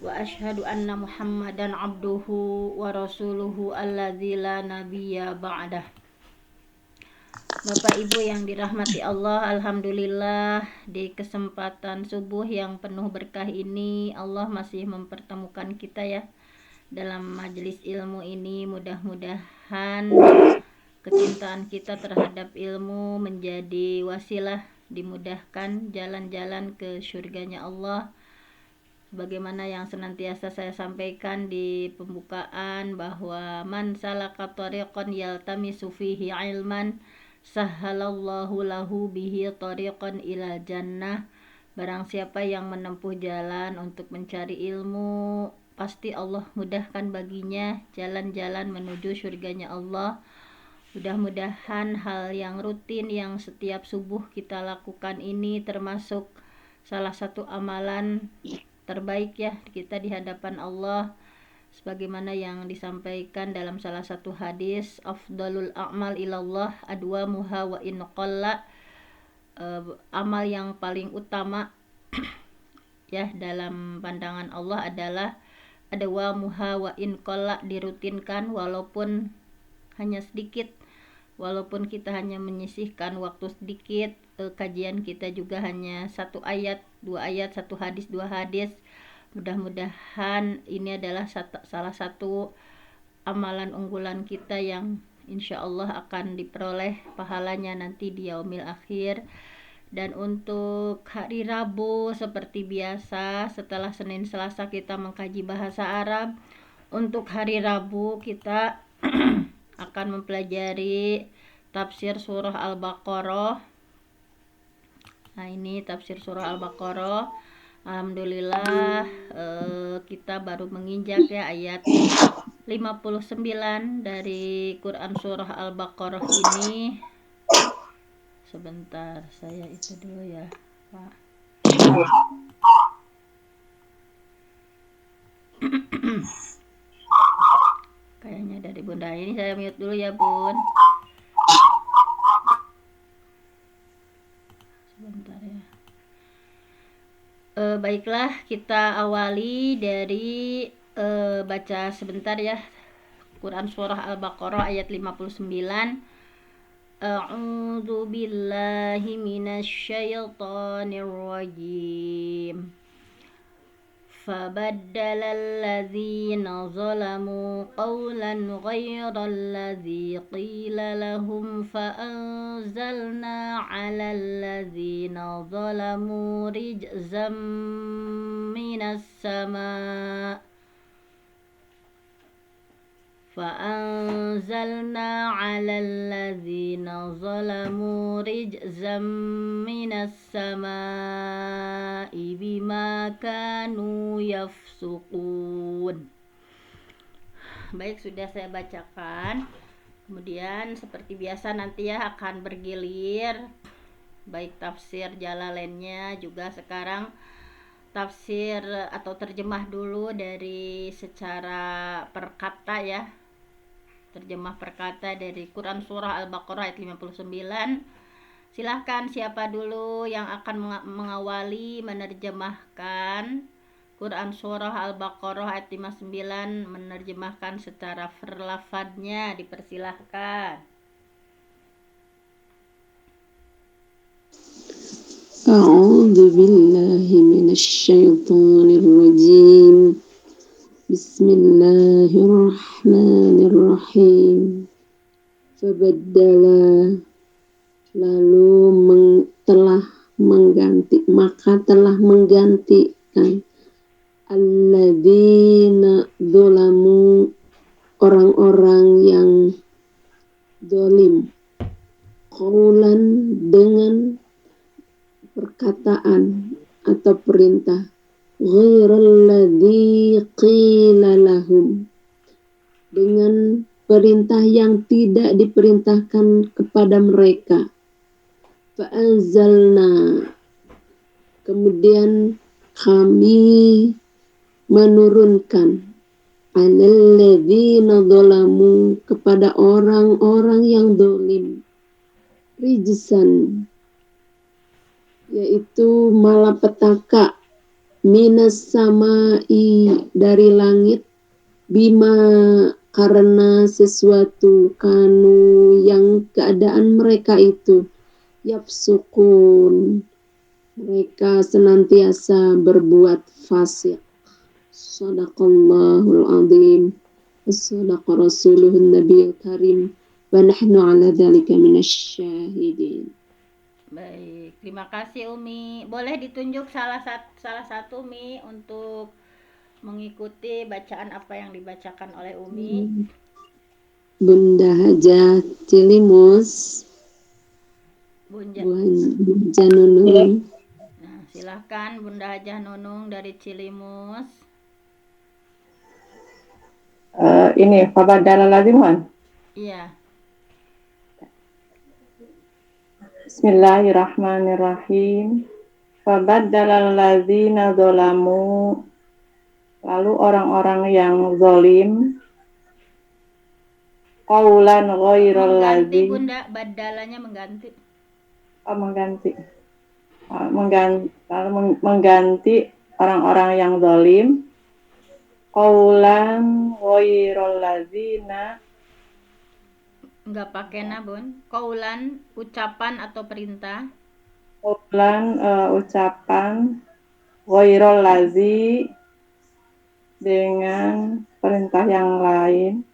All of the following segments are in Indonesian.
wa asyhadu anna Muhammadan abduhu wa rasuluhu alladzi la nabiyya ba'dah. Bapak Ibu yang dirahmati Allah, alhamdulillah di kesempatan subuh yang penuh berkah ini Allah masih mempertemukan kita ya dalam majelis ilmu ini. Mudah-mudahan kecintaan kita terhadap ilmu menjadi wasilah dimudahkan jalan-jalan ke surganya Allah. Sebagaimana yang senantiasa saya sampaikan di pembukaan bahwa man salaka tariqan yaltamisu fihi ilman sahhalallahu lahu bihi tariqan ila jannah. Barang siapa yang menempuh jalan untuk mencari ilmu, pasti Allah mudahkan baginya jalan-jalan menuju surganya Allah. Mudah-mudahan hal yang rutin yang setiap subuh kita lakukan ini termasuk salah satu amalan terbaik ya kita di hadapan Allah, sebagaimana yang disampaikan dalam salah satu hadis, afdalul a'mal ilallah adwamuha wa in qalla. Amal yang paling utama ya dalam pandangan Allah adalah adwamuha wa in qalla, dirutinkan walaupun hanya sedikit, walaupun kita hanya menyisihkan waktu sedikit, kajian kita juga hanya 1 ayat, 2 ayat, 1 hadis, 2 hadis. Mudah-mudahan ini adalah salah satu amalan unggulan kita yang insya Allah akan diperoleh pahalanya nanti di yaumil akhir. Dan untuk hari Rabu seperti biasa, setelah Senin Selasa kita mengkaji bahasa Arab, untuk hari Rabu kita akan mempelajari tafsir surah Al-Baqarah. Nah, ini tafsir surah Al-Baqarah. Alhamdulillah kita baru menginjak ya ayat 59 dari Quran surah Al-Baqarah ini. Sebentar, saya itu dulu ya, Pak. Kayaknya dari Bunda ini saya mute dulu ya, Bun. Sebentar ya. Baiklah, kita awali dari baca sebentar ya Quran surah Al-Baqarah ayat 59. A'udzu billahi minasyaitonir rajim. فبدل الذين ظلموا قولا غير الذي قيل لهم فأنزلنا على الذين ظلموا رجزا من السماء فأنزلنا على الذين ظلموا رجزا من السماء بما كانوا يفسقون. Baik, sudah saya bacakan. Kemudian seperti biasa nanti ya akan bergilir baik tafsir Jalalainnya juga sekarang tafsir atau terjemah dulu dari secara perkata ya. Terjemah perkata dari Quran surah Al-Baqarah ayat 59. Silahkan siapa dulu yang akan mengawali menerjemahkan Quran surah Al-Baqarah ayat 59, menerjemahkan secara verlafadnya, dipersilahkan. A'udzu billahi minasyaitonir rajim. Bismillahirrahmanirrahim. Fabaddala, lalu telah menggantikan alladzina dzalamu, orang-orang yang zalim, qaulan, dengan perkataan atau perintah, ghairal qila lahum, dengan perintah yang tidak diperintahkan kepada mereka. Fa'anzalna, kemudian kami menurunkan alalladzina dzalamu, kepada orang-orang yang zalim, rijsan, yaitu malapetaka, minas samai dari langit, bima karena sesuatu kanu yang keadaan mereka itu yapsukun, mereka senantiasa berbuat fasik. Sadaqallahul azim, sadaqa rasuluhun nabiyul karim, wa nahnu ala dhalika minasyahidin. Baik, terima kasih Umi. Boleh ditunjuk salah satu Umi untuk mengikuti bacaan apa yang dibacakan oleh Umi. Bunda Hajah Cilimus, Bunda. Bunda Nunung. Nah, silahkan Bunda Hajah Nunung dari Cilimus. Ini fabadala laziman. Iya. Bismillahirrahmanirrahim. Fabadala ladzina zalamu, lalu orang-orang yang zalim qaulan ghairal Mengganti ladzi, Bunda, badalanya mengganti. mengganti mengganti orang-orang yang zalim qaulan ghairal ladzina, Enggak pakai na, Bun. Kaulan, ucapan atau perintah. qaulan ucapan ghairal ladzi, dengan perintah yang lain,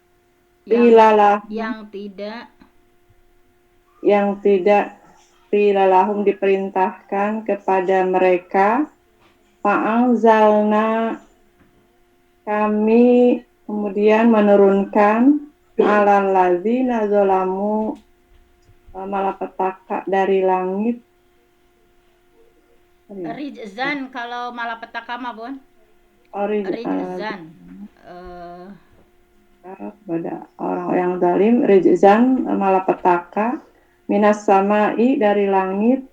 Yang tidak yang tidak lahum diperintahkan kepada mereka, fa'anzalna, kami kemudian menurunkan alal ladzina zalamu, malapetaka dari langit. Rijzan kalau malapetaka mah, Bun. Rijzan. Kepada orang yang zalim, rijzan malapetaka, minas samai dari langit,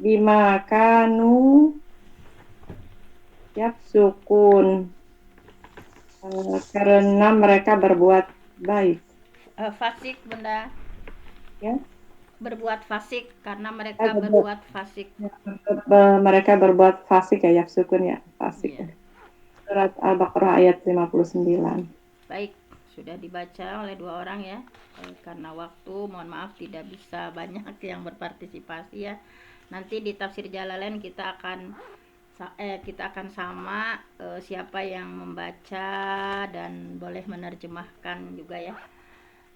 bima kanu yafsukun, karena mereka berbuat baik. Fasik, Bunda. Ya, Berbuat fasik karena mereka berbuat fasik. mereka berbuat fasik ya, yafsukun ya, fasik. Iya. Surat Al-Baqarah ayat 59. Baik, sudah dibaca oleh 2 orang ya. Karena waktu, mohon maaf tidak bisa banyak yang berpartisipasi ya. Nanti di tafsir Jalalain kita akan sama siapa yang membaca dan boleh menerjemahkan juga ya.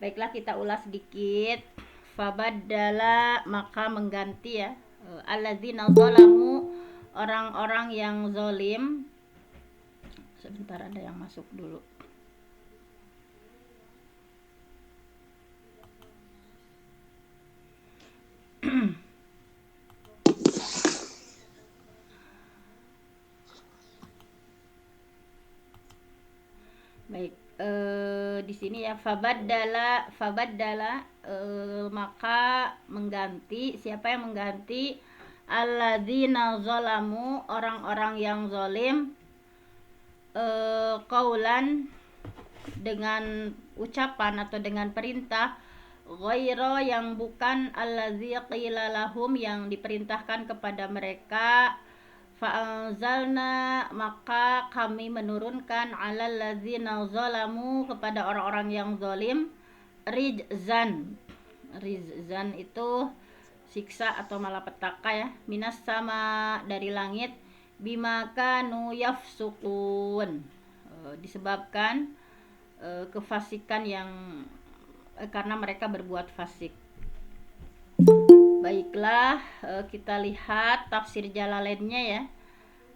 Baiklah, kita ulas sedikit. Fabadala, maka mengganti ya. Alladzina zalamu, orang-orang yang zalim. Sebentar, ada yang masuk dulu. Baik, di sini ya fabadala, maka mengganti. Siapa yang mengganti? Alladzina zalamu, orang-orang yang zalim, qaulan, dengan ucapan atau dengan perintah, ghaira, yang bukan, alladzi qila lahum, yang diperintahkan kepada mereka, fa'anzalna, maka kami menurunkan, alal ladzina zalamu, kepada orang-orang yang zalim, rijzan. Rijzan itu siksa atau malapetaka ya, minas sama, dari langit, bima kanu yafsukun, disebabkan kefasikan yang karena mereka berbuat fasik. Baiklah, kita lihat tafsir Jalalainnya ya.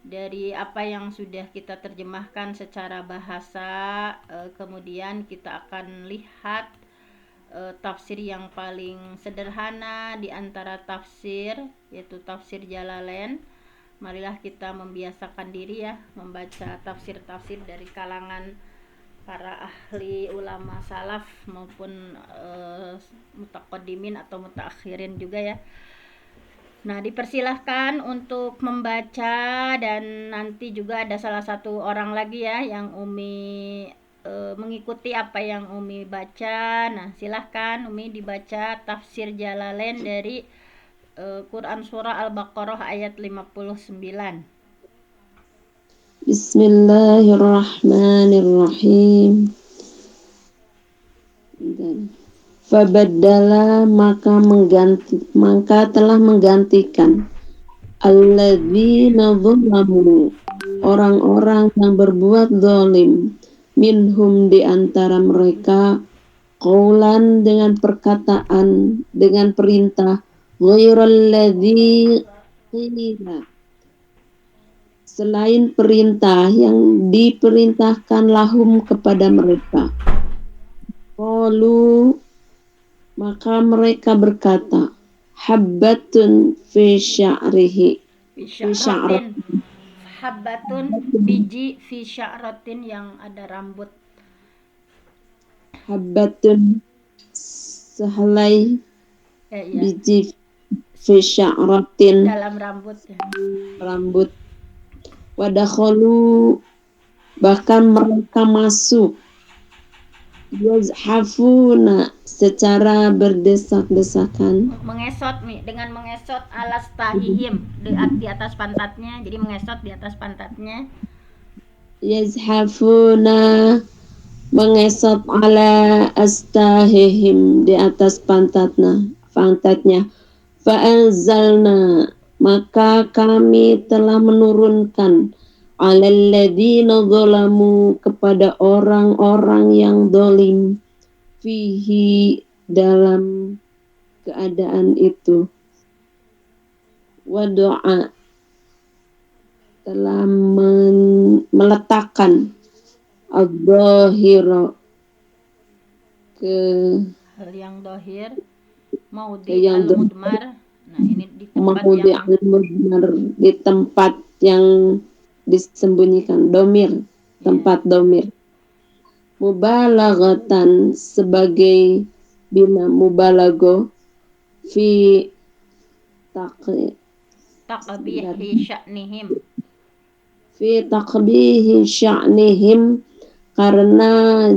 Dari apa yang sudah kita terjemahkan secara bahasa, kemudian kita akan lihat tafsir yang paling sederhana di antara tafsir, yaitu tafsir Jalalain. Marilah kita membiasakan diri ya membaca tafsir-tafsir dari kalangan para ahli ulama salaf maupun mutaqaddimin atau mutaakhirin juga ya. Nah, dipersilahkan untuk membaca, dan nanti juga ada salah satu orang lagi ya yang Umi mengikuti apa yang Umi baca. Nah, silahkan Umi dibaca tafsir Jalalain dari Quran surah Al-Baqarah ayat 59. Bismillahirrahmanirrahim. Fabaddala maka telah menggantikan alladzina dzalamu orang-orang yang berbuat zalim minhum di antara mereka qaulan dengan perkataan dengan perintah ghairal ladzi qila selain perintah yang diperintahkan lahum kepada mereka. Qalu maka mereka berkata habbatun fi sya'rihi fi sya'rat Fisya'ratin. Habbatun biji fi sya'ratin yang ada rambut. habbatun sehelai Iya, biji fi sya'ratin dalam rambut ya. rambut wadakhalu bahkan mereka masuk yazhafuna secara berdesak-desakan Mengesot dengan mengesot alas tahihim di atas pantatnya. Jadi mengesot di atas pantatnya. yazhafuna mengesot ala astahihim di atas pantatnya fa'anzalna maka kami telah menurunkan alalladzina zalamu kepada orang-orang yang zalim fihi dalam keadaan itu wa doa telah meletakkan al-zahira ke Hal yang dohir maudi yang al-mudmar. Nah, ini di tempat maudi yang al-mudmar di tempat yang disembunyikan domir tempat domir mubalaghatan sebagai bina mubalago fi taqbihi sya'nihim. fi taqbihi sya'nihim karena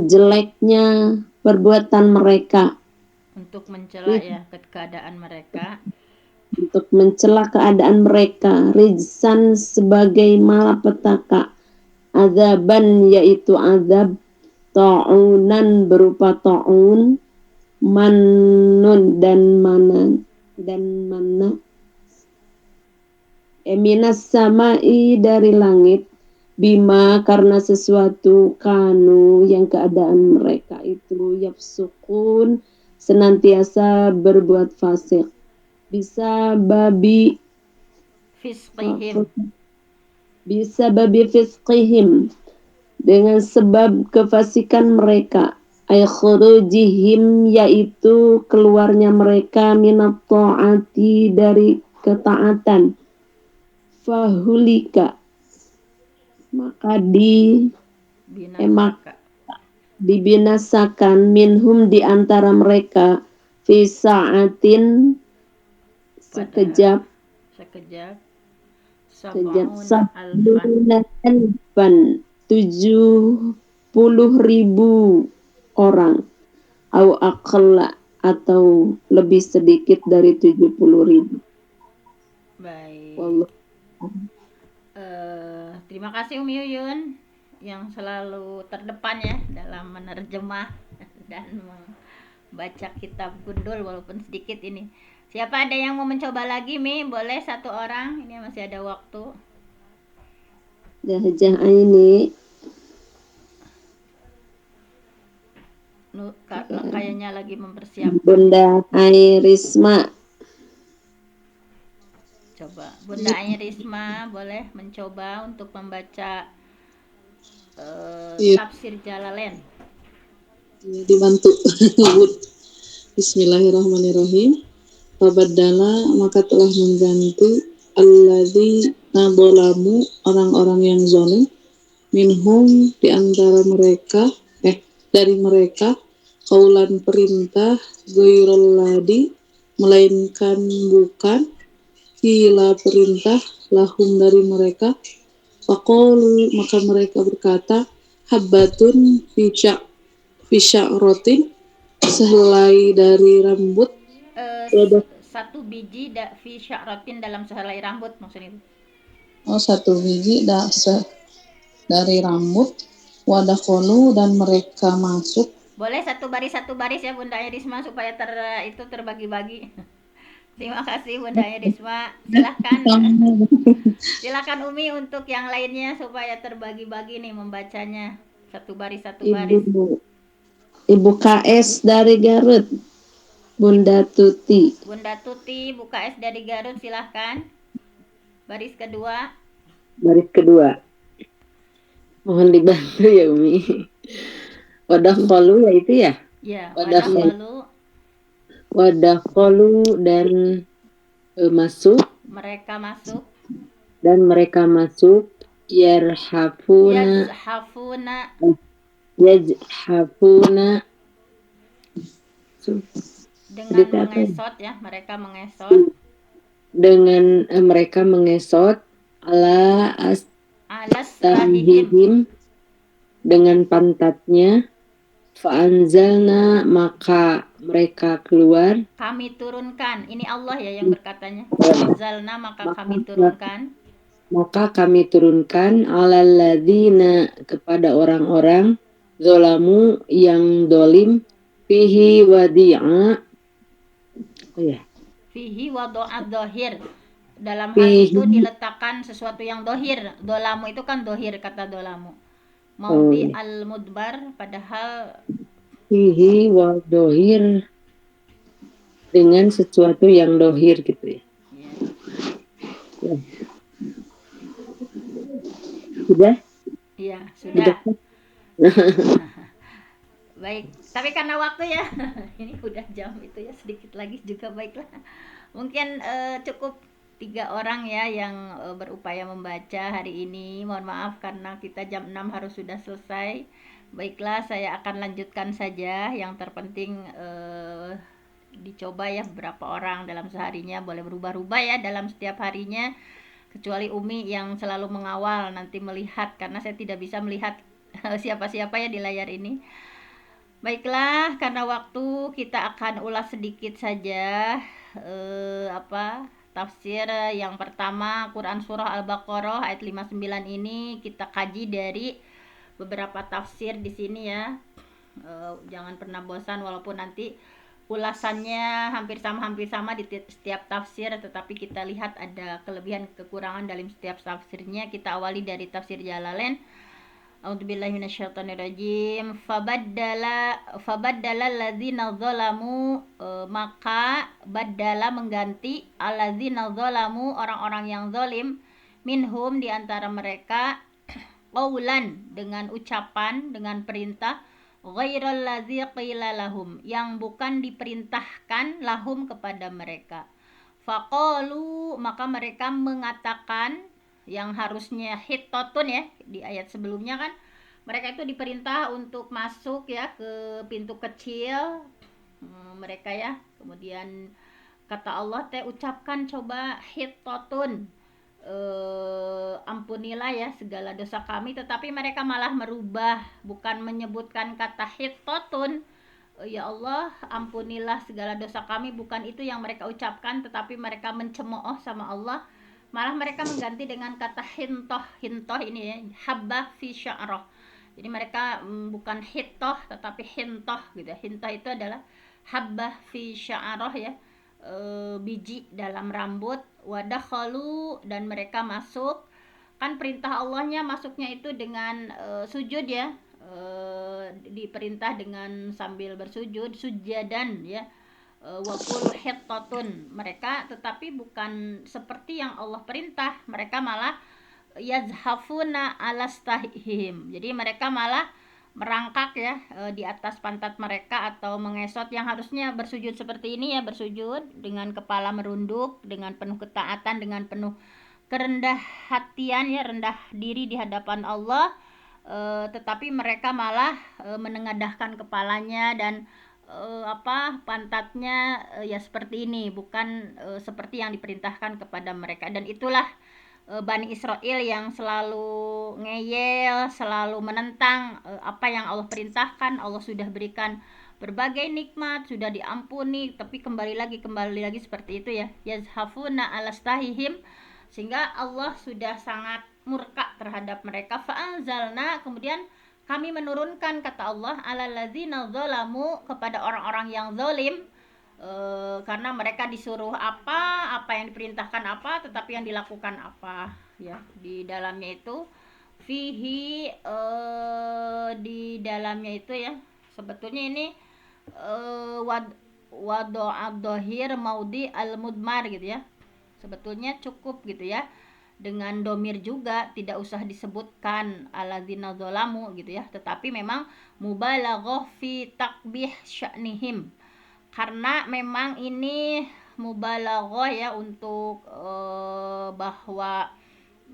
jeleknya perbuatan mereka Untuk mencela ya keadaan mereka. untuk mencela keadaan mereka rijsan sebagai malapetaka azaban yaitu azab ta'unan berupa ta'un mannun dan mana minas samai dari langit bima karena sesuatu kanu yang keadaan mereka itu yafsukun senantiasa berbuat fasik bisa babi fisqihim dengan sebab kefasikan mereka ay khurujihim yaitu keluarnya mereka minat ta'ati dari ketaatan fahulika maka dibinasakan minhum di antara mereka fi sa'atin sekejap sab'una alfan 70.000 orang au aqalla atau lebih sedikit dari 70.000. Baik. Wallah. Terima kasih Umi Yuyun yang selalu terdepan ya dalam menerjemah dan membaca kitab Gundul walaupun sedikit ini. Siapa ada yang mau mencoba lagi Mi? Boleh satu orang, ini masih ada waktu. Jahjah ini kayaknya lagi mempersiapkan. Bunda Airisma. Coba Bunda Airisma boleh mencoba untuk membaca tafsir Jalalain. Dibantu. Bismillahirrahmanirrahim. Fabaddala maka telah mengganti alladzina dzalamu orang-orang yang zalim minhum di antara mereka dari mereka qaulan perintah ghairul ladzi melainkan bukan kila perintah lahum dari mereka faqalu maka mereka berkata habbatun fi sya'ratin sehelai dari rambut satu biji fi sya'ratin dalam sehelai rambut maksudnya itu. Oh, satu biji dari rambut, wadakholu dan mereka masuk. Boleh satu baris ya Bunda Irisma supaya itu terbagi-bagi. Terima kasih Bunda Irisma. Silahkan Umi untuk yang lainnya supaya terbagi-bagi nih membacanya. Satu baris. Ibu KS dari Garut, Bunda Tuti. Bunda Tuti, Bu KS dari Garut, silahkan. Baris kedua. Mohon dibantu ya Umi. Wadakholu ya itu ya? Ya, Wadakholu dan masuk. Mereka masuk. Dan mereka masuk. Yazhafuna dengan mengesot ya, mereka mengesot. Dengan mereka mengesot ala astahihim dengan pantatnya. Fa'anzalna maka mereka keluar. Kami turunkan. Ini Allah ya yang berkatanya. Fa'anzalna maka kami turunkan. Maka kami turunkan alalladzina kepada orang-orang zolamu yang dolim fihi wadi'a. Fihi wadu'ad dohir. Dalam hal itu diletakkan sesuatu yang dohir. Dolamu itu kan dohir, kata dolamu. Maudi al-mudbar, padahal fihi wa dohir dengan sesuatu yang dohir gitu ya. Sudah? Iya, sudah. Baik, tapi karena waktu ya, ini udah jam itu ya, sedikit lagi juga baiklah. Mungkin cukup 3 orang ya yang berupaya membaca hari ini. Mohon maaf karena kita jam 6 harus sudah selesai. Baiklah, saya akan lanjutkan saja. Yang terpenting dicoba ya beberapa orang dalam seharinya. Boleh berubah-ubah ya dalam setiap harinya. Kecuali Umi yang selalu mengawal, nanti melihat, karena saya tidak bisa melihat siapa-siapa ya di layar ini. Baiklah, karena waktu kita akan ulas sedikit saja tafsir yang pertama Quran Surah Al-Baqarah ayat 59 ini kita kaji dari beberapa tafsir di sini ya. Jangan pernah bosan walaupun nanti ulasannya hampir sama di setiap tafsir, tetapi kita lihat ada kelebihan kekurangan dalam setiap tafsirnya. Kita awali dari tafsir Jalalain. A'udzubillahi minasyaitonirrajim. Fabaddala alladzina zalamu, maka baddala mengganti alladzina zalamu orang-orang yang zalim minhum di antara mereka qaulan dengan ucapan, dengan perintah ghairal ladzi qila lahum yang bukan diperintahkan lahum kepada mereka. Faqalu maka mereka mengatakan, yang harusnya hitotun ya di ayat sebelumnya kan mereka itu diperintah untuk masuk ya ke pintu kecil mereka ya, kemudian kata Allah ucapkan coba hitotun, ampunilah ya segala dosa kami, tetapi mereka malah merubah, bukan menyebutkan kata hitotun, ya Allah ampunilah segala dosa kami, bukan itu yang mereka ucapkan, tetapi mereka mencemooh sama Allah. Malah mereka mengganti dengan kata hintoh ini ya, habbah fi sya'rah. Jadi mereka bukan hitoh tetapi hintoh gitu ya. Hintoh itu adalah habbah fi sya'rah ya, biji dalam rambut. Wadakhalu dan mereka masuk. Kan perintah Allahnya masuknya itu dengan sujud ya, diperintah dengan sambil bersujud, sujadan ya. Wakul hittatun mereka, tetapi bukan seperti yang Allah perintah, mereka malah yazhafuna alastahihim, jadi mereka malah merangkak ya di atas pantat mereka atau mengesot, yang harusnya bersujud seperti ini ya, bersujud dengan kepala merunduk, dengan penuh ketaatan, dengan penuh kerendah hatian ya, rendah diri di hadapan Allah, tetapi mereka malah menengadahkan kepalanya dan pantatnya ya seperti ini, bukan seperti yang diperintahkan kepada mereka. Dan itulah Bani Israel yang selalu ngeyel, selalu menentang apa yang Allah perintahkan. Allah sudah berikan berbagai nikmat, sudah diampuni, tapi kembali lagi seperti itu ya, yazhafuna alastahihim, sehingga Allah sudah sangat murka terhadap mereka. Fa'anzalna, kemudian kami menurunkan, kata Allah, alal ladzina zalamu, kepada orang-orang yang zalim, karena mereka disuruh apa yang diperintahkan apa, tetapi yang dilakukan apa, ya. Di dalamnya itu fihi, di dalamnya itu ya, sebetulnya ini wadu'ad dohir maudi al mudmar gitu ya, sebetulnya cukup gitu ya, dengan domir juga, tidak usah disebutkan alladzina zalamu gitu ya, tetapi memang mubalaghah fi takbih sya'nihim, karena memang ini mubalaghah ya, untuk bahwa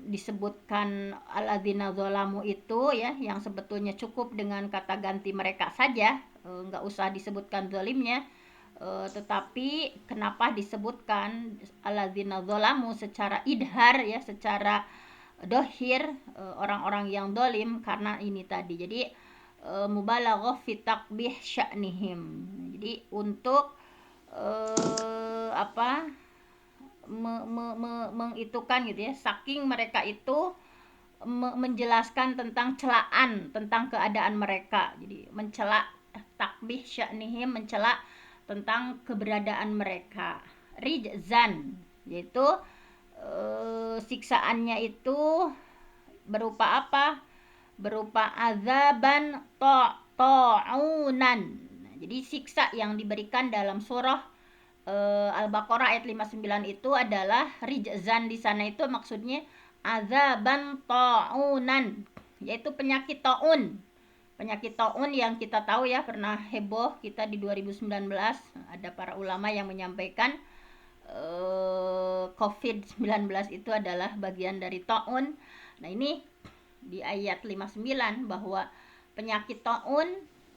disebutkan alladzina zalamu itu ya, yang sebetulnya cukup dengan kata ganti mereka saja, nggak usah disebutkan zalimnya. Tetapi kenapa disebutkan alladzina zalamu secara idhar ya, secara dohir, orang-orang yang dolim, karena ini tadi. Jadi mubalaghah fi takbih sya'nihim, jadi untuk mengitukan gitu ya, saking mereka itu menjelaskan tentang celaan tentang keadaan mereka. Jadi mencela, takbih sya'nihim, mencela tentang keberadaan mereka. Rijzan, yaitu siksaannya itu berupa apa? Berupa azaban ta'unan. Jadi siksa yang diberikan dalam surah Al-Baqarah ayat 59 itu adalah rijzan. Di sana itu maksudnya azaban ta'unan, yaitu penyakit taun. Penyakit taun yang kita tahu ya, pernah heboh kita di 2019, ada para ulama yang menyampaikan COVID-19 itu adalah bagian dari taun. Nah, ini di ayat 59 bahwa penyakit taun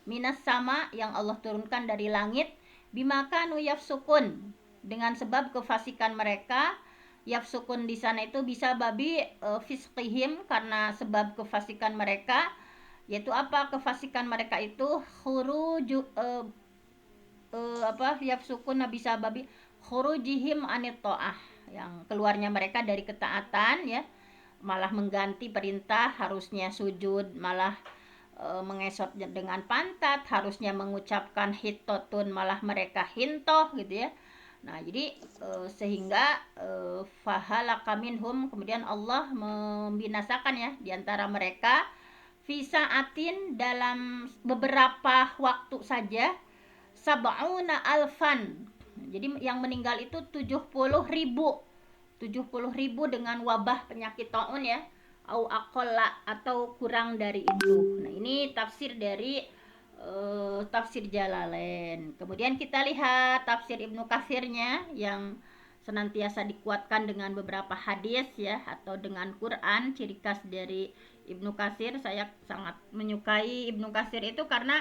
minas sama, yang Allah turunkan dari langit, bimakanu yafsukun, dengan sebab kefasikan mereka. Yafsukun di sana itu bisa babi fisqihim, karena sebab kefasikan mereka, yaitu apa kefasikan mereka itu? Khuruju yafsukun bisa babi khurujihim anit ta'ah, yang keluarnya mereka dari ketaatan ya, malah mengganti perintah, harusnya sujud malah mengesot dengan pantat, harusnya mengucapkan hittotun malah mereka hintoh gitu ya. Nah, jadi sehingga fahalaka minhum, kemudian Allah membinasakan ya diantara mereka, fisaatin, dalam beberapa waktu saja, sab'una alfan, jadi yang meninggal itu 70.000 dengan wabah penyakit taun ya, au aqalla, atau kurang dari itu. Nah, ini tafsir dari tafsir Jalalain. Kemudian kita lihat tafsir Ibnu Katsirnya yang senantiasa dikuatkan dengan beberapa hadis ya, atau dengan Quran. Ciri khas dari Ibnu Katsir, saya sangat menyukai Ibnu Katsir itu karena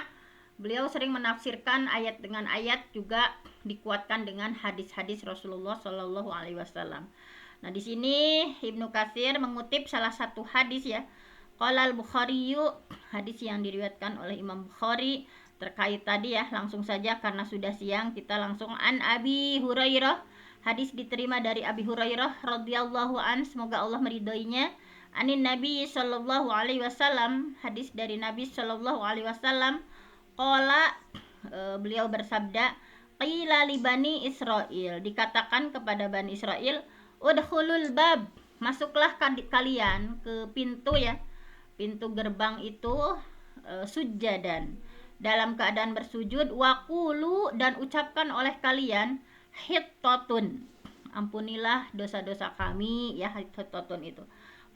beliau sering menafsirkan ayat dengan ayat, juga dikuatkan dengan hadis-hadis Rasulullah Shallallahu Alaihi Wasallam. Nah, di sini Ibnu Katsir mengutip salah satu hadis ya, qala al-Bukhari, hadis yang diriwayatkan oleh Imam Bukhari terkait tadi ya. Langsung saja karena sudah siang, kita langsung an Abi Hurairah. Hadis diterima dari Abi Hurairah radhiyallahu an, semoga Allah meridhoinya. Anin Nabi sallallahu alaihi wasallam, hadis dari Nabi sallallahu alaihi wasallam, qala, beliau bersabda, qila li bani Israil, dikatakan kepada Bani Israel, udkhulul bab, masuklah kalian ke pintu ya, pintu gerbang itu, sujadan, dalam keadaan bersujud, waqulu, dan ucapkan oleh kalian, hittatun, ampunilah dosa-dosa kami ya, hittatun itu.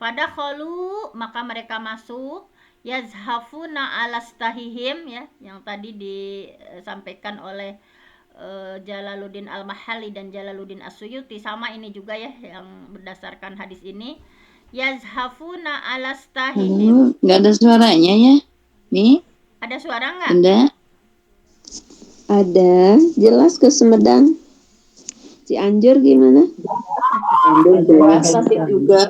Fadakhalu, maka mereka masuk, yazhafuna alastahihim ya, yang tadi disampaikan oleh Jalaluddin Al-Mahalli dan Jalaluddin As-Suyuti, sama ini juga ya yang berdasarkan hadis ini, yazhafuna alastahihim. Nggak ada suaranya ya nih? Ada suara nggak? Ada, jelas ke Sumedang. Cianjur gimana? Jelas nanti juga.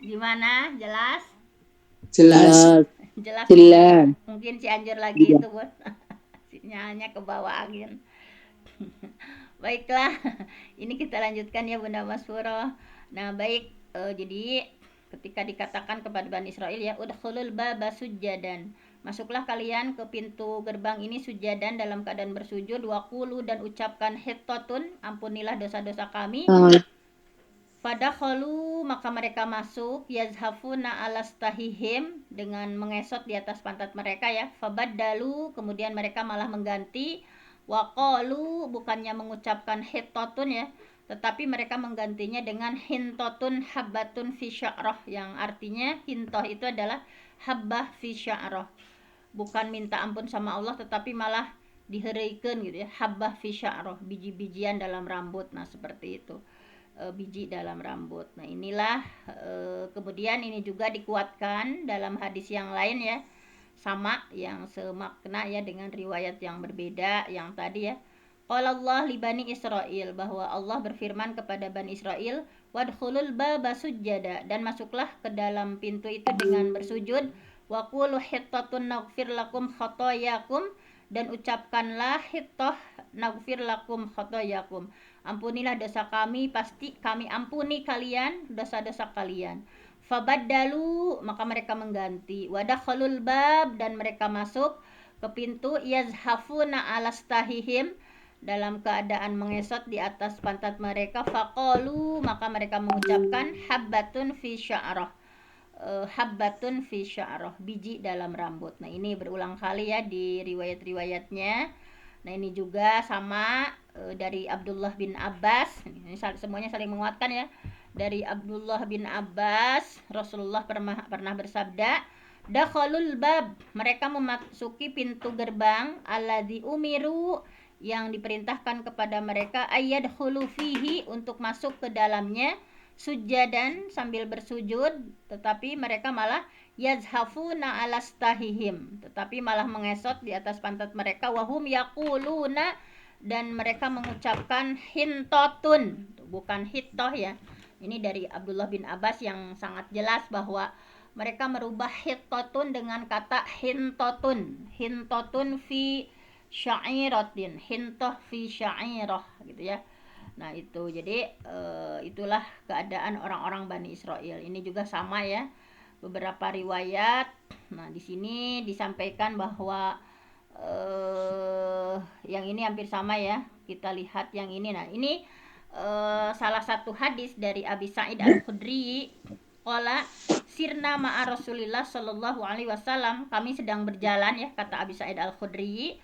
Gimana? Jelas? Jelas. Mungkin Cianjur lagi itu Bun. Sinyalnya ke bawah angin. Baiklah, ini kita lanjutkan ya Bunda Masfuro. Nah, baik, jadi ketika dikatakan kepada Bani Israel ya, udkhulul baba sujjadan, masuklah kalian ke pintu gerbang ini sujadan dalam keadaan bersujud, waqulu dan ucapkan hittatun, ampunilah dosa-dosa kami. Fadakhalu maka mereka masuk, yazhafuna alastahihim dengan mengesot di atas pantat mereka ya. Fabaddalu kemudian mereka malah mengganti, waqalu bukannya mengucapkan hittatun ya, tetapi mereka menggantinya dengan hintotun habbatun fi sya'rah, yang artinya hintoh itu adalah habbah fi sya'rah, bukan minta ampun sama Allah tetapi malah dihereukeun gitu ya, habbah fi sya'rah, biji-bijian dalam rambut. Nah seperti itu, biji dalam rambut. Nah inilah kemudian ini juga dikuatkan dalam hadis yang lain ya, sama yang semakna ya dengan riwayat yang berbeda yang tadi ya. Qala Allah li Bani Israil, bahwa Allah berfirman kepada Bani Israel, wadkhulul baba sujjada, dan masuklah ke dalam pintu itu dengan bersujud, wa qulu hittatun naghfir lakum khotoyakum, dan ucapkanlah hittah naghfir lakum khotoyakum, ampunilah dosa kami, pasti kami ampuni kalian dosa-dosa kalian. Fabaddalu maka mereka mengganti, wadakhalul bab dan mereka masuk ke pintu, yazhafuna alastahihim dalam keadaan mengesot di atas pantat mereka, faqalu maka mereka mengucapkan habbatun fi sya'rah, habbatun fi sya'rah, biji dalam rambut. Nah ini berulang kali ya di riwayat-riwayatnya. Nah ini juga sama dari Abdullah bin Abbas, ini semuanya saling menguatkan ya. Dari Abdullah bin Abbas, Rasulullah pernah bersabda, dakhalul bab, mereka memasuki pintu gerbang, alladzi umiru, yang diperintahkan kepada mereka, ayyadkhulu fihi, untuk masuk ke dalamnya, sujadan sambil bersujud, tetapi mereka malah yazhafuna alastahihim, tetapi malah mengesot di atas pantat mereka, wahum yaquluna, dan mereka mengucapkan hintotun, bukan hittoh ya. Ini dari Abdullah bin Abbas yang sangat jelas bahwa mereka merubah hittotun dengan kata hintotun, hintotun fi sya'iratin, hintoh fi sya'irah gitu ya. Nah itu jadi itulah keadaan orang-orang Bani Israel. Ini juga sama ya, beberapa riwayat. Nah di sini disampaikan bahwa yang ini hampir sama ya. Kita lihat yang ini. Nah ini salah satu hadis dari Abi Sa'id Al-Khudri, qala sirna ma'a Rasulillah sallallahu alaihi wasallam, kami sedang berjalan ya, kata Abi Sa'id Al-Khudri,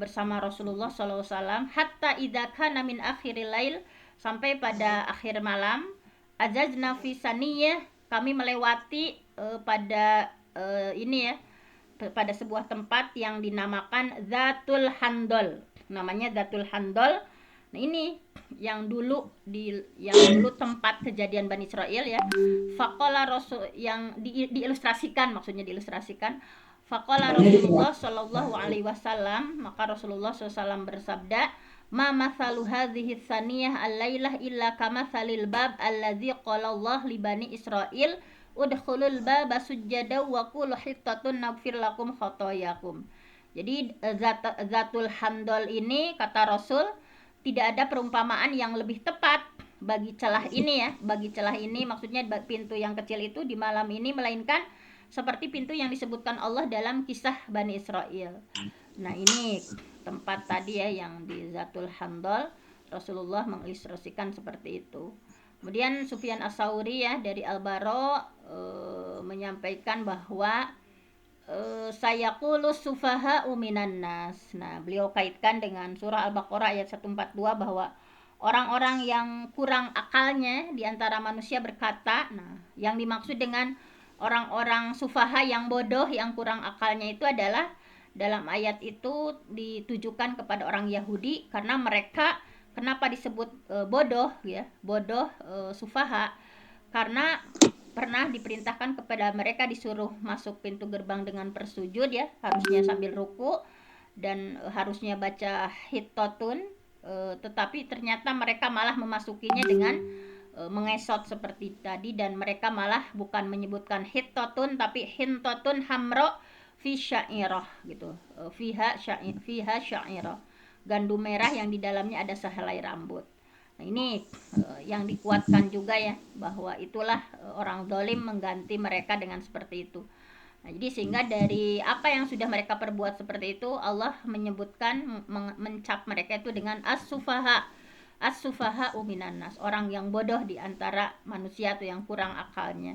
bersama Rasulullah sallallahu alaihi wasallam, hatta idza kana min akhiril lail, sampai pada akhir malam, ajazna fi saniyah, kami melewati pada ini ya, pada sebuah tempat yang dinamakan Zatul Handol, namanya Zatul Handol. Nah ini yang dulu tempat kejadian Bani Israel ya. Faqala Rasul, yang diilustrasikan, maksudnya diilustrasikan. Faqala Rasulullah sallallahu alaihi wasallam, maka Rasulullah SAW bersabda, ma mathalu hadhihi tsaniyah al-lailah illa kamathalil bab alladzi qala Allah li Bani Israil udkhulul baba sujjada wa qulu hittatun naghfir lakum khotoyakum. Jadi Zatul Handol ini, kata Rasul, tidak ada perumpamaan yang lebih tepat bagi celah ini ya, bagi celah ini maksudnya pintu yang kecil itu di malam ini, melainkan seperti pintu yang disebutkan Allah dalam kisah Bani Israel. Nah ini tempat tadi ya yang di Zatul Handol, Rasulullah mengilustrasikan seperti itu. Kemudian Sufyan As-Sauri ya dari Al-Bara menyampaikan bahwa sayaqulu sufaha minan nas. Nah, beliau kaitkan dengan surah Al-Baqarah ayat 142 bahwa orang-orang yang kurang akalnya di antara manusia berkata, nah, yang dimaksud dengan orang-orang sufaha yang bodoh, yang kurang akalnya itu adalah dalam ayat itu ditujukan kepada orang Yahudi, karena mereka kenapa disebut bodoh ya, bodoh sufaha, karena pernah diperintahkan kepada mereka, disuruh masuk pintu gerbang dengan bersujud ya, harusnya sambil ruku dan harusnya baca hittotun, tetapi ternyata mereka malah memasukinya dengan mengesot seperti tadi, dan mereka malah bukan menyebutkan hittotun tapi hintotun hamro fi sya'irah gitu, fiha sya'irah, gandum merah yang di dalamnya ada sehelai rambut. Nah Nah, ini yang dikuatkan juga ya, bahwa itulah orang zalim mengganti mereka dengan seperti itu. Nah, jadi sehingga dari apa yang sudah mereka perbuat seperti itu, Allah menyebutkan mencap mereka itu dengan as-sufaha. As-sufaha minan nas, orang yang bodoh di antara manusia atau yang kurang akalnya.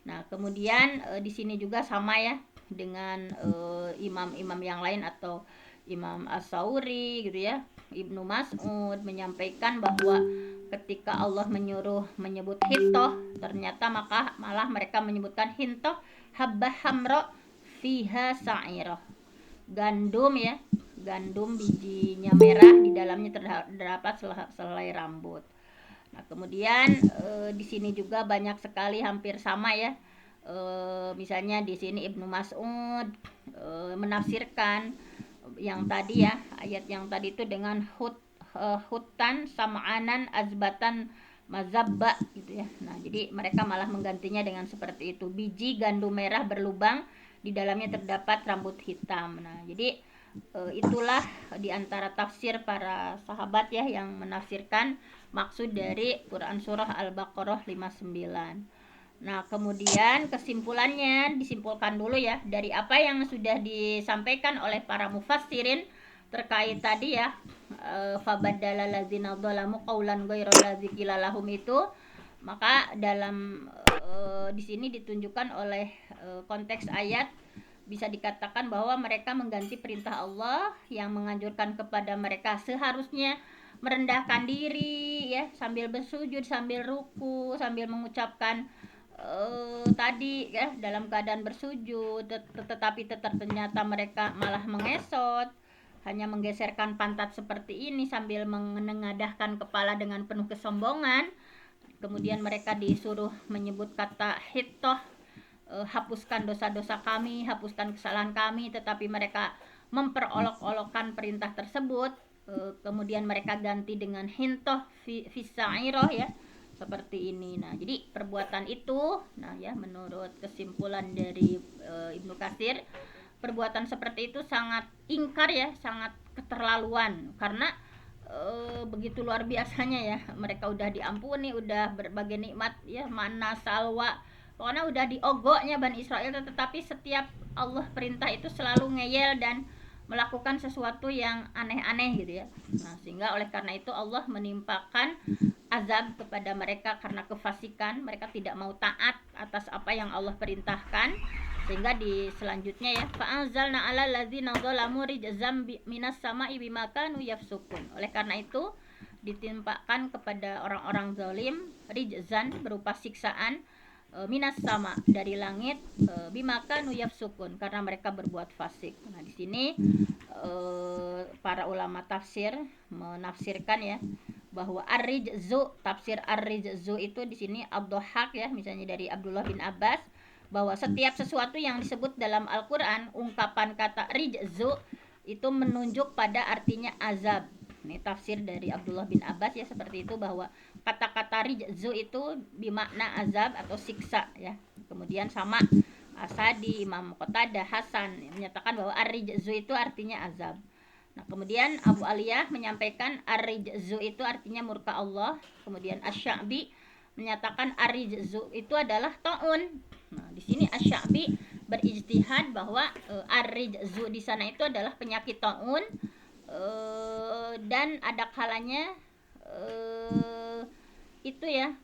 Nah, kemudian di sini juga sama ya dengan imam-imam yang lain atau Imam As-Sauri gitu ya. Ibnu Mas'ud menyampaikan bahwa ketika Allah menyebut hintoh, ternyata maka malah mereka menyebutkan hintoh habbah hamro fiha sa'irah. Gandum ya, gandum bijinya merah, di dalamnya terdapat selai rambut. Nah, kemudian di sini juga banyak sekali hampir sama ya. Misalnya di sini Ibnu Mas'ud menafsirkan yang tadi ya, ayat yang tadi itu dengan hutan sam'anan azbatan mazabba gitu ya. Nah, jadi mereka malah menggantinya dengan seperti itu. Biji gandum merah berlubang, di dalamnya terdapat rambut hitam. Nah, jadi itulah di antara tafsir para sahabat ya yang menafsirkan maksud dari Quran surah Al-Baqarah 59. Nah, kemudian kesimpulannya disimpulkan dulu ya dari apa yang sudah disampaikan oleh para mufassirin terkait tadi ya, fabaddala ladzina dzalamu qaulan ghairal ladzi qila lahum itu. Maka dalam di sini ditunjukkan oleh konteks ayat, bisa dikatakan bahwa mereka mengganti perintah Allah yang menganjurkan kepada mereka seharusnya merendahkan diri ya, sambil bersujud, sambil ruku, sambil mengucapkan tadi ya dalam keadaan bersujud, tetapi ternyata mereka malah mengesot, hanya menggeserkan pantat seperti ini sambil menengadahkan kepala dengan penuh kesombongan. Kemudian mereka disuruh menyebut kata hittoh, hapuskan dosa-dosa kami, hapuskan kesalahan kami, tetapi mereka memperolok-olokkan perintah tersebut. Kemudian mereka ganti dengan hintoh fisairoh ya, seperti ini. Nah, jadi perbuatan itu, nah ya, menurut kesimpulan dari Ibnu Katsir, perbuatan seperti itu sangat ingkar ya, sangat keterlaluan, karena begitu luar biasanya ya, mereka udah diampuni, udah berbagai nikmat ya, mana salwa, pokoknya udah diogoknya Bani Israel, tetapi setiap Allah perintah itu selalu ngeyel dan melakukan sesuatu yang aneh-aneh gitu ya. Nah, sehingga oleh karena itu Allah menimpakan azab kepada mereka karena kefasikan, mereka tidak mau taat atas apa yang Allah perintahkan. Sehingga di selanjutnya ya, fa'anzalna 'alal ladzina dzalamu rijzam minas sama'i bima kanu yafsukun. Oleh karena itu ditimpakan kepada orang-orang zalim rijzan, berupa siksaan, minas sama, dari langit, bima kanu yafsukun, karena mereka berbuat fasik. Nah, di sini para ulama tafsir menafsirkan ya bahwa ar-rijzu, tafsir ar-rijzu itu di sini Abdhahak ya, misalnya dari Abdullah bin Abbas, bahwa setiap sesuatu yang disebut dalam Al-Qur'an, ungkapan kata rijzu itu menunjuk pada artinya azab. Ini tafsir dari Abdullah bin Abbas ya, seperti itu, bahwa kata-kata rijzu itu bermakna azab atau siksa ya. Kemudian sama Asadi, Imam Qatadah, Hasan menyatakan bahwa ar-rijzu itu artinya azab. Nah, kemudian Abu Aliyah menyampaikan ar-rijzu itu artinya murka Allah. Kemudian Asy-Sya'bi menyatakan ar-rijzu itu adalah taun. Nah, di sini Asy-Sya'bi berijtihad bahwa ar-rijzu di sana itu adalah penyakit taun, dan ada kalanya itu ya,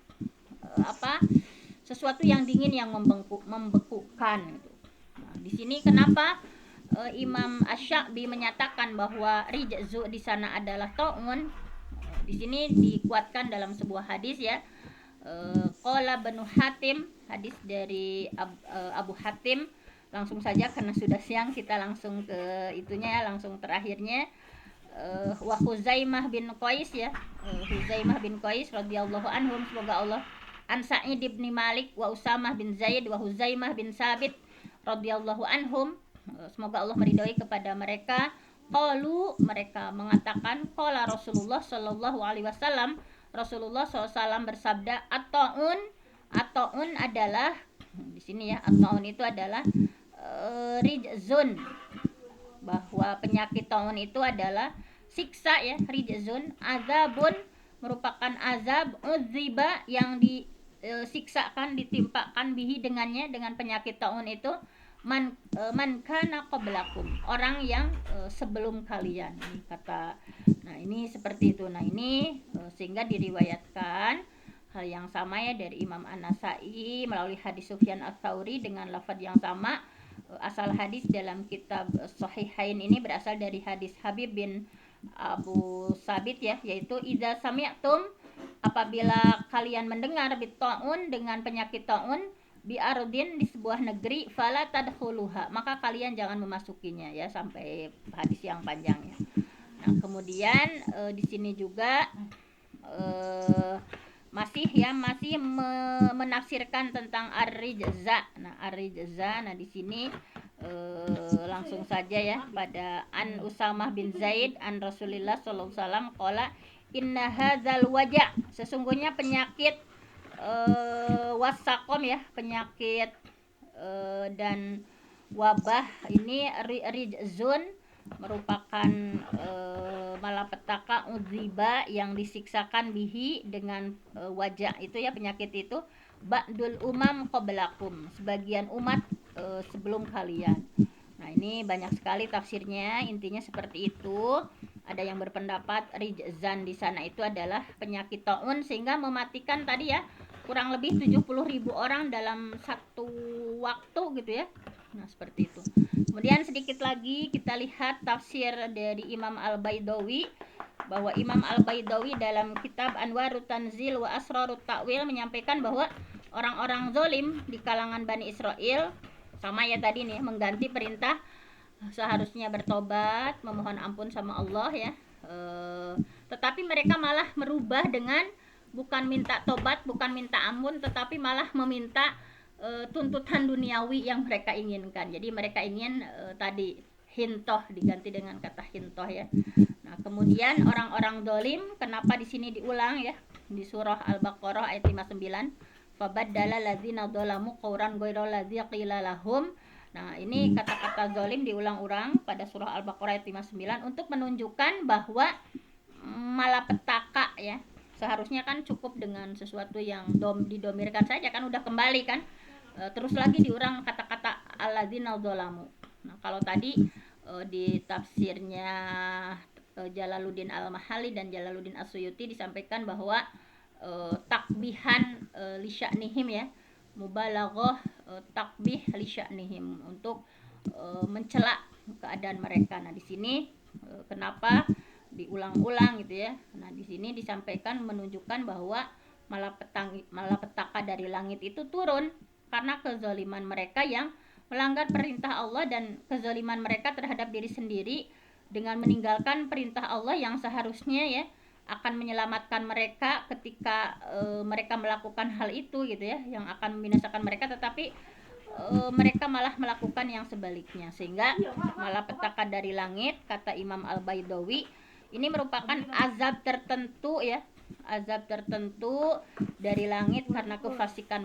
sesuatu yang dingin yang membekukan gitu. Nah, di sini kenapa Imam Asy-Sya'bi menyatakan bahwa rijzu di sana adalah taun? Di sini dikuatkan dalam sebuah hadis ya. Qala Banu Hatim, hadis dari Abu Hatim. Langsung saja karena sudah siang, kita langsung ke itunya ya, langsung terakhirnya. Wa Huzaimah bin Qais ya, Huzaimah bin Qais radhiyallahu anhum, semoga Allah, an Sa'id bin Malik wa Usamah bin Zaid wa Huzaimah bin Sabit radhiyallahu anhum, semoga Allah meridhai kepada mereka. Qalu, mereka mengatakan, qala Rasulullah sallallahu alaihi wasallam, Rasulullah SAW bersabda, at-taun adalah, di sini ya, at-taun itu adalah rijzun, bahwa penyakit taun itu adalah siksa ya, rijzun azabun merupakan azab udziba yang disiksakan, ditimpakan bihi dengannya, dengan penyakit taun itu, man kana qablakum, orang yang sebelum kalian. Ini kata, nah ini seperti itu. Nah ini sehingga diriwayatkan hal yang sama ya dari Imam An-Nasai melalui hadis Sufyan Ats-Tsauri dengan lafaz yang sama. Asal hadis dalam kitab Sahihain ini berasal dari hadis Habib bin Abu Sabit ya, yaitu idza sami'tum, apabila kalian mendengar bitaun, dengan penyakit taun, bi ardin, di sebuah negeri, fala tadkhuluha, maka kalian jangan memasukinya ya, sampai hadis yang panjang ya. Nah, kemudian di sini juga masih menafsirkan tentang ar-rijza. Nah, ar-rijza, nah di sini langsung saja ya, pada An Usamah bin Zaid an Rasulillah sallallahu alaihi wasallam qala inna hadzal waja', sesungguhnya penyakit wasakom ya, penyakit dan wabah ini, rijzun, merupakan malapetaka udziba yang disiksakan bihi dengan wajah itu ya, penyakit itu, ba'dul umam qablakum, sebagian umat sebelum kalian. Nah ini banyak sekali tafsirnya, intinya seperti itu. Ada yang berpendapat rijzan di sana itu adalah penyakit taun sehingga mematikan tadi ya kurang lebih 70.000 orang dalam satu waktu gitu ya. Nah seperti itu. Kemudian sedikit lagi kita lihat tafsir dari Imam Al-Baidawi, bahwa Imam Al-Baidawi dalam kitab Anwarut Tanzil wa Asrarut Ta'wil menyampaikan bahwa orang-orang zalim di kalangan Bani Israel, sama ya tadi nih, mengganti perintah seharusnya bertobat, memohon ampun sama Allah ya, tetapi mereka malah merubah dengan bukan minta tobat, bukan minta ampun, tetapi malah meminta tuntutan duniawi yang mereka inginkan. Jadi mereka ingin tadi hintoh, diganti dengan kata hintoh ya. Nah kemudian orang-orang dolim, kenapa di sini diulang ya, di surah Al-Baqarah ayat 59, fabaddala ladzina dzalamu qawlan ghairal ladzi qila lahum. Nah ini kata-kata zalim diulang-ulang pada surah Al-Baqarah ayat 59 untuk menunjukkan bahwa malapetaka ya, seharusnya kan cukup dengan sesuatu yang didomirkan saja kan udah kembali kan, terus lagi diulang kata-kata alladzina dzalamu. Nah kalau tadi di tafsirnya Jalaluddin Al-Mahalli dan Jalaluddin As-Suyuti disampaikan bahwa takbihan li sya'nihim ya, mubalaghah takbih li sya'nihim, untuk mencela keadaan mereka. Nah di sini kenapa diulang-ulang gitu ya. Nah di sini disampaikan menunjukkan bahwa malapetaka dari langit itu turun karena kezaliman mereka yang melanggar perintah Allah dan kezaliman mereka terhadap diri sendiri dengan meninggalkan perintah Allah yang seharusnya ya akan menyelamatkan mereka ketika mereka melakukan hal itu gitu ya, yang akan membinasakan mereka, tetapi mereka malah melakukan yang sebaliknya, sehingga malapetaka dari langit, kata Imam Al-Baidawi, ini merupakan azab tertentu ya, azab tertentu dari langit karena kefasikan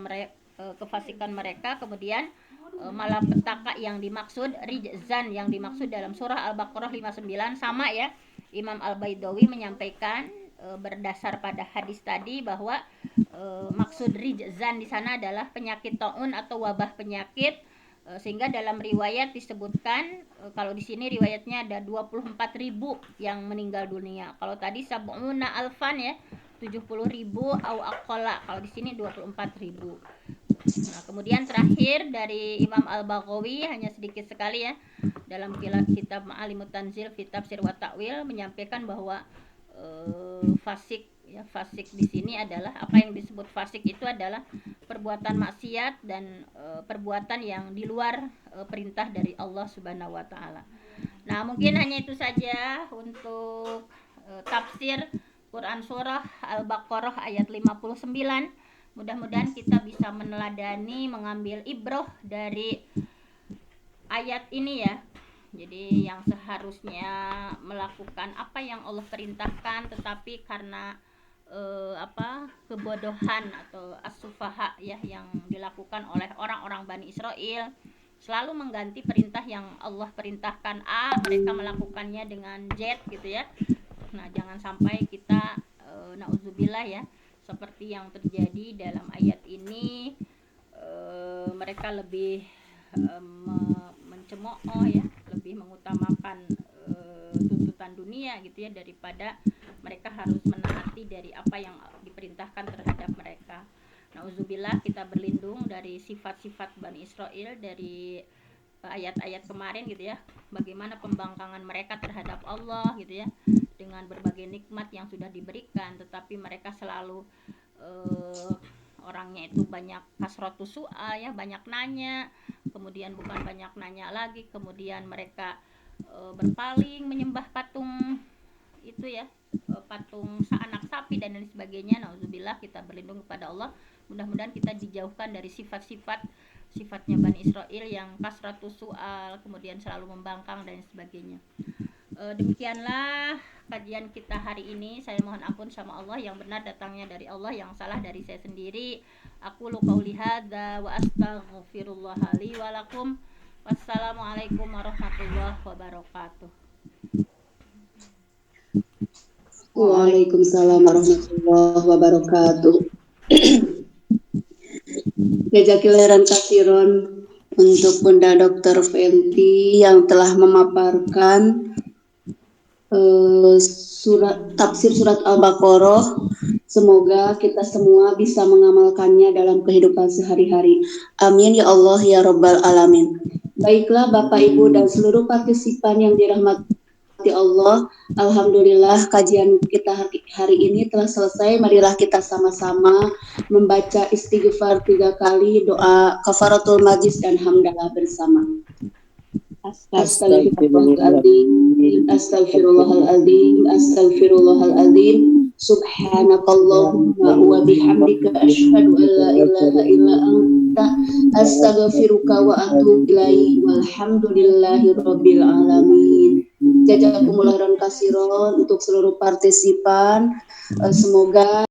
mereka. Kemudian malapetaka yang dimaksud, rijzan yang dimaksud dalam surah Al-Baqarah 59 sama ya. Imam Al-Baidawi menyampaikan berdasar pada hadis tadi bahwa maksud rijzan di sana adalah penyakit taun atau wabah penyakit, sehingga dalam riwayat disebutkan kalau di sini riwayatnya ada 24.000 yang meninggal dunia. Kalau tadi sab'una alfan ya, 70.000 au aqalla, kalau di sini 24.000. Nah, kemudian terakhir dari Imam Al-Baghawi, hanya sedikit sekali ya, dalam kitab Ma'alimut Tanzil fi Tafsir wa Ta'wil menyampaikan bahwa fasik ya, fasik di sini adalah apa yang disebut fasik itu adalah perbuatan maksiat dan perbuatan yang di luar perintah dari Allah Subhanahu wa taala. Nah, mungkin hanya itu saja untuk tafsir Quran surah Al-Baqarah ayat 59. Mudah-mudahan kita bisa meneladani, mengambil ibroh dari ayat ini ya. Jadi yang seharusnya melakukan apa yang Allah perintahkan, tetapi karena kebodohan atau as-sufaha ya yang dilakukan oleh orang-orang Bani Israel, selalu mengganti perintah yang Allah perintahkan A, mereka melakukannya dengan Z gitu ya. Nah, jangan sampai kita Nauzubillah ya, seperti yang terjadi dalam ayat ini, mereka lebih mencemooh ya, lebih mengutamakan tuntutan dunia gitu ya, daripada mereka harus menaati dari apa yang diperintahkan terhadap mereka. Nauzubillah, kita berlindung dari sifat-sifat Bani Israel dari ayat-ayat kemarin gitu ya, bagaimana pembangkangan mereka terhadap Allah gitu ya, dengan berbagai nikmat yang sudah diberikan, tetapi mereka selalu orangnya itu banyak kasratus su'al ya, banyak nanya, kemudian bukan banyak nanya lagi, kemudian mereka berpaling menyembah patung itu ya, patung anak sapi dan lain sebagainya. Nauzubillah, kita berlindung kepada Allah, mudah-mudahan kita dijauhkan dari sifatnya Bani Israel yang kasratus su'al, kemudian selalu membangkang dan sebagainya. Demikianlah kajian kita hari ini. Saya mohon ampun sama Allah, yang benar datangnya dari Allah, yang salah dari saya sendiri. Aku qauli hadza wa astaghfirullah li wa lakum. Wassalamualaikum warahmatullahi wabarakatuh. Waalaikumsalam warahmatullahi wabarakatuh. Jazakallahu khairan untuk Bunda Dr. Fenty yang telah memaparkan tafsir surat Al-Baqarah. Semoga kita semua bisa mengamalkannya dalam kehidupan sehari-hari. Amin ya Allah ya Rabbal Alamin. Baiklah Bapak Ibu dan seluruh partisipan yang dirahmati Allah, alhamdulillah kajian kita hari ini telah selesai. Marilah kita sama-sama membaca istighfar 3 kali, doa kafaratul majlis dan hamdalah bersama. Astaghfirullahaladzim, astaghfirullahaladzim, astaghfirullahaladzim. Subhanakallahumma wa bihamdika asyhadu an la ilaha illa anta astaghfiruka wa atubu ilaik. Walhamdulillahi rabbil alamin. Jazakumullah khairan katsiran untuk seluruh partisipan. Semoga